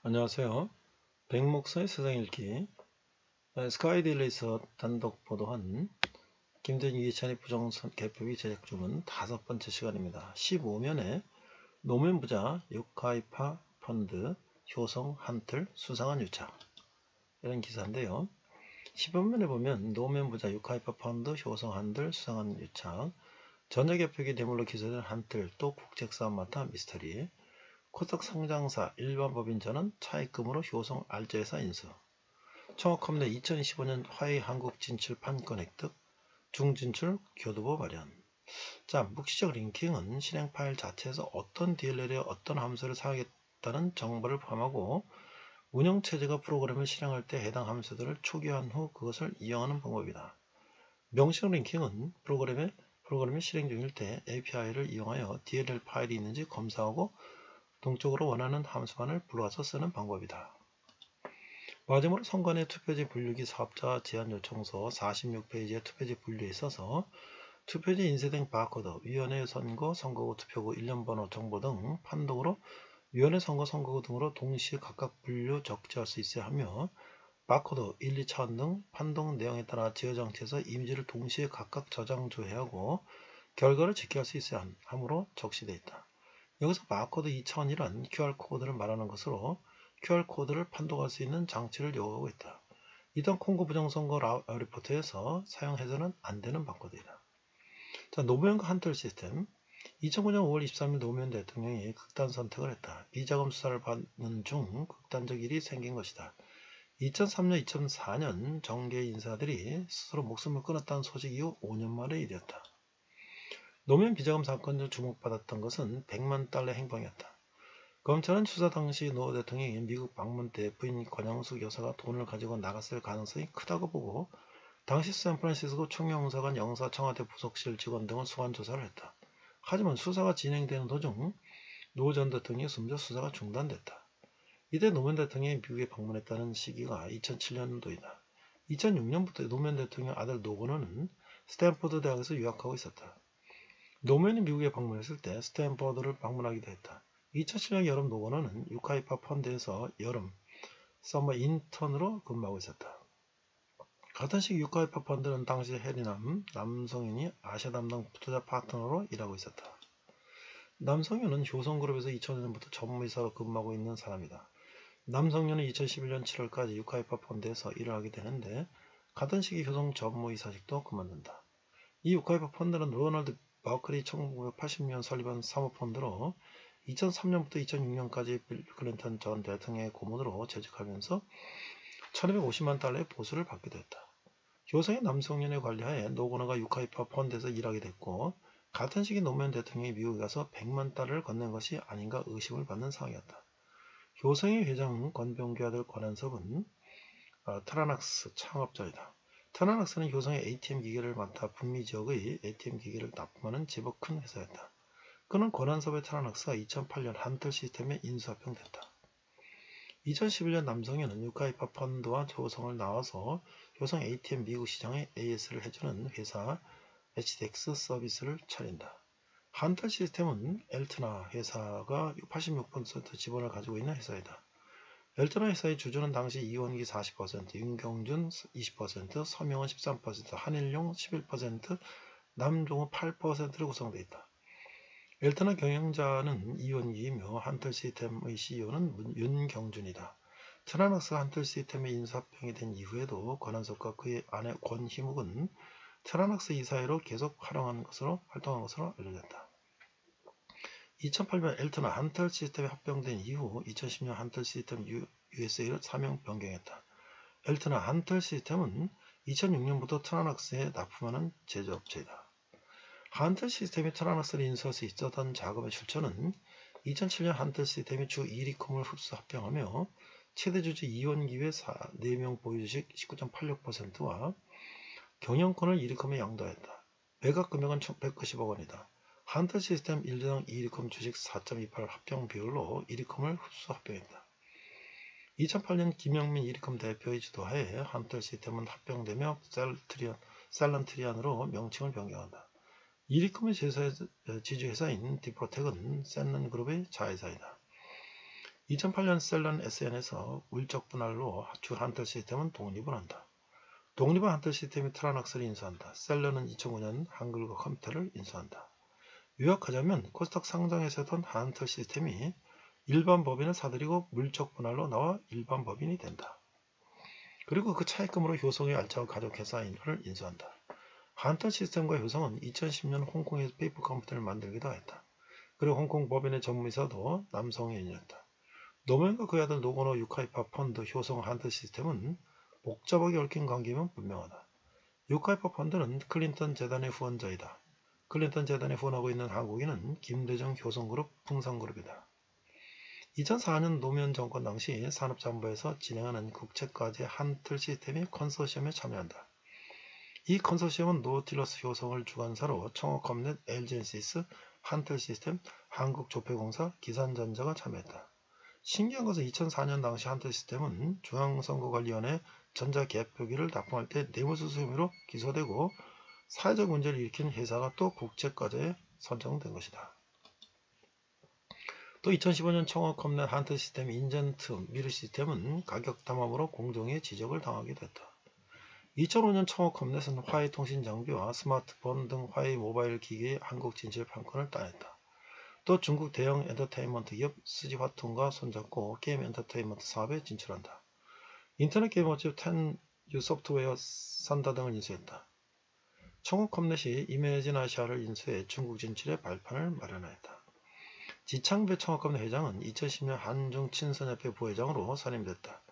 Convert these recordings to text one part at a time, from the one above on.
안녕하세요. 백목사의 세상 읽기 스카이데일리에서 단독 보도한 김대중 이해찬의 부정선 개표비 제작 중은 5번째 시간입니다. 15면에 노무현 부자 유카이파 펀드 효성 한틀 수상한 유착 이런 기사인데요. 15면에 보면 노무현 부자 유카이파 펀드 효성 한틀 수상한 유착 전자개표기 뇌물로 기소된 한틀 또 국책사업 맡아 미스터리 코스닥 상장사 일반 법인전은 차익금으로 효성 알짜회사 인수 청와컴내 2025년 화웨이 한국 진출 판권 획득 중진출 교두보 마련. 자, 묵시적 링킹은 실행 파일 자체에서 어떤 DLL에 어떤 함수를 사용했다는 정보를 포함하고 운영체제가 프로그램을 실행할 때 해당 함수들을 초기화한 후 그것을 이용하는 방법이다. 명시적 링킹은 프로그램이 실행 중일 때 API를 이용하여 DLL 파일이 있는지 검사하고 동적으로 원하는 함수만을 불러와서 쓰는 방법이다. 마지막으로 선관위 투표지 분류기 사업자 제안 요청서 46페이지의 투표지 분류에 있어서 투표지 인쇄된 바코드, 위원회 선거, 선거구 투표구, 일련번호 정보 등 판독으로 위원회 선거, 선거구 등으로 동시에 각각 분류 적재할 수 있어야 하며 바코드 1, 2차원 등 판독 내용에 따라 제어 장치에서 이미지를 동시에 각각 저장 조회하고 결과를 집계할 수 있어야 하므로 적시되어 있다. 여기서 바코드 2차원이란 QR코드를 말하는 것으로 QR코드를 판독할 수 있는 장치를 요구하고 있다. 이던 콩고 부정선거 리포트에서 사용해서는 안되는 바코드이다. 자, 노무현과 한틀 시스템 2009년 5월 23일 노무현 대통령이 극단 선택을 했다. 비자금 수사를 받는 중 극단적 일이 생긴 것이다. 2003년, 2004년 정계 인사들이 스스로 목숨을 끊었다는 소식 이후 5년 만의 일이었다. 노무현 비자금 사건으로 주목받았던 것은 100만 달러 행방이었다. 검찰은 수사 당시 노 대통령이 미국 방문 때 부인 권영숙 여사가 돈을 가지고 나갔을 가능성이 크다고 보고 당시 샌프란시스코 총영사관 영사 청와대 부속실 직원 등을 소환 조사를 했다. 하지만 수사가 진행되는 도중 노 전 대통령이 숨져 수사가 중단됐다. 이때 노무현 대통령이 미국에 방문했다는 시기가 2007년도이다. 2006년부터 노무현 대통령 아들 노건호는 스탠포드 대학에서 유학하고 있었다. 노무현이 미국에 방문했을 때 스탠포드를 방문하기도 했다. 2007년 여름 노건호는 유카이파 펀드에서 여름 서머 인턴으로 근무하고 있었다. 같은 시기 유카이파 펀드는 당시 해리남 남성윤이 아시아 담당 투자 파트너로 일하고 있었다. 남성윤은 효성그룹에서 2000년부터 전무이사로 근무하고 있는 사람이다. 남성윤은 2011년 7월까지 유카이파 펀드에서 일을 하게 되는데 같은 시기 효성 전무이사직도 그만둔다. 이 유카이파 펀드는 로널드 버클리 1980년 설립한 사모펀드로 2003년부터 2006년까지 빌 클린턴 전 대통령의 고문으로 재직하면서 1250만 달러의 보수를 받기도 했다. 효성의 남성연의 관리하에 노건호가 유카이파 펀드에서 일하게 됐고 같은 시기 노무현 대통령이 미국에 가서 100만 달러를 건넨 것이 아닌가 의심을 받는 상황이었다. 효성의 회장 권병규 아들 권한섭은 트라낙스 창업자이다. 트라낙스는 효성의 ATM 기계를 맡아 북미 지역의 ATM 기계를 납품하는 제법 큰 회사였다. 그는 권한섭의 트라낙스가 2008년 한틀 시스템에 인수합병됐다. 2011년 남성현은 유카이파 펀드와 효성을 나와서 효성 ATM 미국 시장에 AS를 해주는 회사 HDX 서비스를 차린다. 한틀 시스템은 엘트나 회사가 86% 지분을 가지고 있는 회사이다. 엘트나 회사의 주주는 당시 이원기 40%, 윤경준 20%, 서명은 13%, 한일용 11%, 남종호 8%로 구성되어 있다. 엘트나 경영자는 이원기이며 한틀 시스템의 CEO는 윤경준이다. 트라낙스가 한틀 시스템의 인수합병이 된 이후에도 권한섭과 그의 아내 권희묵은 트라낙스 이사회로 계속 활동한 것으로 알려졌다. 2008년 엘트나 한틀 시스템에 합병된 이후 2010년 한틀 시스템 USA를 사명 변경했다. 엘트나 한틀 시스템은 2006년부터 트라낙스에 납품하는 제조업체이다. 한틀 시스템이 트라낙스를 인수할 수 있었던 자금의 출처는 2007년 한틀 시스템이 주 이리컴을 흡수 합병하며 최대 주주 이원기회 4명 보유주식 19.86%와 경영권을 이리컴에 양도했다. 매각 금액은 190억 원이다. 한틀 시스템 1당 이리컴 주식 4.28 합병 비율로 이리컴을 흡수 합병했다. 2008년 김영민 이리컴 대표의 주도하에 한틀 시스템은 합병되며 셀런트리안으로 명칭을 변경한다. 이리컴의 지주회사인 디프로텍은 샌런그룹의 자회사이다. 2008년 셀런 SN에서 물적 분할로 주 한틀 시스템은 독립을 한다. 독립한 한틀 시스템이 트라낙스를 인수한다. 셀런은 2009년 한글과 컴퓨터를 인수한다. 요약하자면 코스닥 상장에서던 한틀 시스템이 일반 법인을 사들이고 물적 분할로 나와 일반 법인이 된다. 그리고 그 차입금으로 효성의 알차고 가족 회사인을 인수한다. 한틀 시스템과 효성은 2010년 홍콩에서 페이퍼 컴퓨터를 만들기도 했다. 그리고 홍콩 법인의 전무이사도 남성인이었다. 노무현과 그의 아들 노건호 유카이파 펀드 효성 한틀 시스템은 복잡하게 얽힌 관계면 분명하다. 유카이파 펀드는 클린턴 재단의 후원자이다. 클린턴 재단에 후원하고 있는 한국인은 김대중 효성그룹 풍산그룹이다. 2004년 노무현 정권 당시 산업자원부에서 진행하는 국책과제 한틀 시스템이 컨소시엄에 참여한다. 이 컨소시엄은 노틸러스 효성을 주관사로 청어컴넷, LG엔시스, 한틀 시스템, 한국조폐공사, 기산전자가 참여했다. 신기한 것은 2004년 당시 한틀 시스템은 중앙선거관리위원회 전자개표기를 납품할 때 뇌물수수 혐의로 기소되고 사회적 문제를 일으킨 회사가 또 국책과제에 선정된 것이다. 또 2015년 청어컴넷 한틀 시스템 인젠트 미르 시스템은 가격 담합으로 공정의 지적을 당하기도 했다. 2005년 청어컴넷은 화웨이 통신 장비와 스마트폰 등 화웨이 모바일 기기의 한국 진출 판권을 따냈다. 또 중국 대형 엔터테인먼트 기업 스지화통과 손잡고 게임 엔터테인먼트 사업에 진출한다. 인터넷 게임 업체 텐유 소프트웨어 산다 등을 인수했다. 청어컴넷이 이메이진 아시아를 인수해 중국 진출의 발판을 마련하였다. 지창배 청어컴넷 회장은 2010년 한중 친선협회 부회장으로 선임됐다.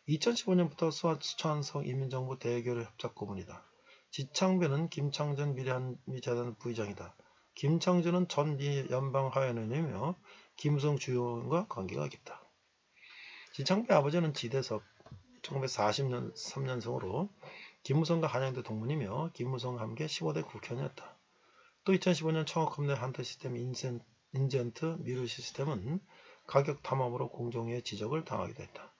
2015년부터 수찬성 인민정부 대외교류 협작 고문이다. 지창배는 김창전 미래한미재단 부의장이다. 김창준은 전 연방하원의원이며 김무성 주요원과 관계가 깊다. 지창배 아버지는 지대섭 1943년생으로 김무성과 한양대 동문이며 김무성과 함께 15대 국회의원이었다. 또 2015년 청어컴넷 한틀 시스템 인젠트 미르 시스템은 가격 담합으로 공정위의 지적을 당하기도 했다.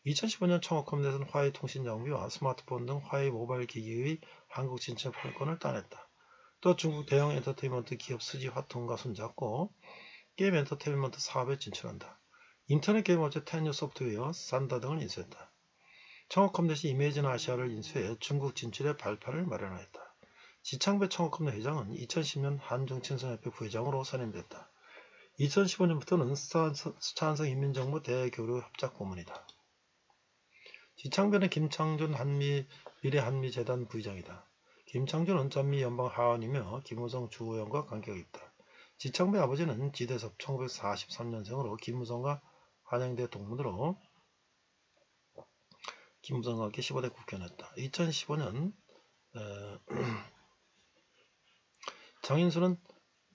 2015년 청어컴넷은 화웨이 통신장비와 스마트폰 등 화웨이 모바일 기기의 한국 진출 판권을 따냈다. 또 중국 대형 엔터테인먼트 기업 스지화통과 손잡고 게임 엔터테인먼트 사업에 진출한다. 인터넷 게임 업체 텐유 소프트웨어 산다 등을 인수했다. 청어컴넷이 이메이진 아시아를 인수해 중국 진출의 발판을 마련하였다. 지창배 청어컴넷 회장은 2010년 한중친선협회 부회장으로 선임됐다. 2015년부터는 수찬성 인민정부 대외교류 협작 고문이다. 지창배는 김창준 미래한미재단 부의장이다. 김창준은 전미 연방하원이며 김무성 주의원과 관계가 있다. 지창배 아버지는 지대섭 1943년생으로 김무성과 한양대 동문으로 김무성과 함께 15대 국회의원이었다. 2015년 장인수는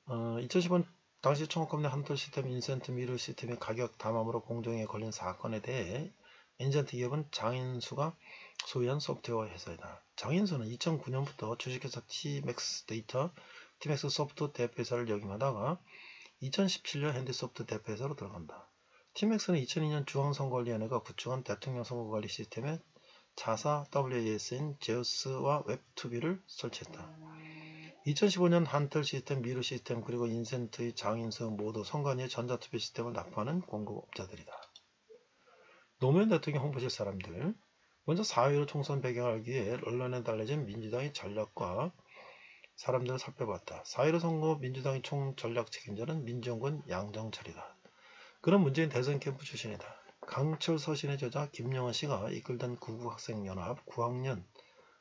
2015년 당시 청어컴넷 한틀 시스템 인센트 미르 시스템의 가격 담합으로 공정에 걸린 사건에 대해 인젠트 기업은 장인수가 소유한 소프트웨어 회사이다. 장인수는 2009년부터 주식회사 티맥스 데이터, 티맥스 소프트 대표이사를 역임하다가 2017년 핸디소프트 대표이사로 들어간다. 티맥스는 2002년 중앙선거관리위원회가 구축한 대통령 선거관리 시스템의 자사 WAS인 제우스와 웹2B를 설치했다. 2015년 한틀 시스템, 미르 시스템, 그리고 인센트의 장인수 모두 선관위의 전자투표 시스템을 납품하는 공급업자들이다. 노무현 대통령 홍보실 사람들. 먼저 4.15 총선 배경을 알기 위해 언론에 달려진 민주당의 전략과 사람들을 살펴봤다. 4.15 선거 민주당의 총전략 책임자는 민정군 양정철이다. 그는 문재인 대선 캠프 출신이다. 강철 서신의 저자 김영환 씨가 이끌던 구국학생연합 9학년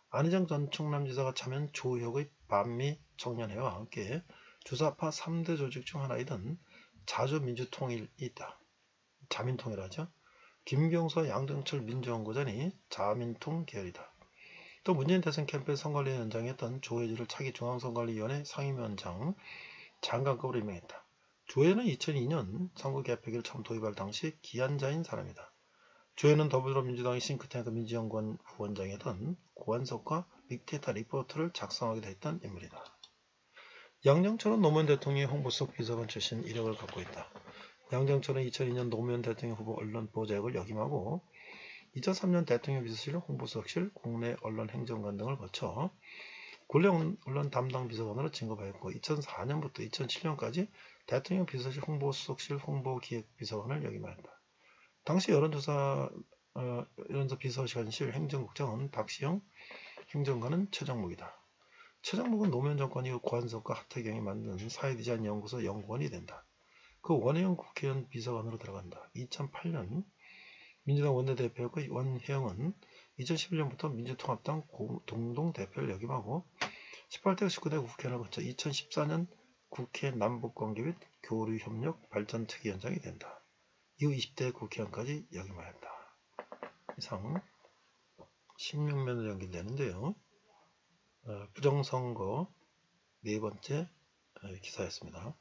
안희정 전 충남지사가 참여한 조혁의 반미 청년회와 함께 주사파 3대 조직 중 하나이던 자주민주통일이 있다. 자민통일하죠. 김경수 양정철 민주연구원이 자민통 계열이다. 또 문재인 대선 캠프의 선관위원장이었던 조혜지를 차기 중앙선관위원회 상임위원장 장관급으로 임명했다. 조혜는 2002년 선거개표기를 처음 도입할 당시 기한자인 사람이다. 조혜는 더불어민주당의 싱크탱크 민주연구원 부원장이던 고한석과 빅데이터 리포트를 작성하기도 했던 인물이다. 양정철은 노무현 대통령의 홍보수석 비서관 출신 이력을 갖고 있다. 양정철은 2002년 노무현 대통령 후보 언론 보좌역을 역임하고 2003년 대통령 비서실, 홍보수석실, 국내 언론 행정관 등을 거쳐 군내 언론 담당 비서관으로 진급하였고 2004년부터 2007년까지 대통령 비서실, 홍보수석실, 홍보기획비서관을 역임하였다. 당시 여론조사 비서실장실 행정국장은 박시영 행정관은 최정묵이다. 최정묵은 노무현 정권 이후 고한석과 하태경이 만든 사회디자인 연구소 연구원이 된다. 그 원혜영 국회의원 비서관으로 들어간다. 2008년 민주당 원내대표였고 원혜영은 2011년부터 민주통합당 공동대표를 역임하고 18대 19대 국회의원을 거쳐 2014년 국회 남북관계 및 교류협력 발전특위위원장이 된다. 이후 20대 국회의원까지 역임하였다. 이상 16면으로 연결되는데요. 부정선거 네 번째 기사였습니다.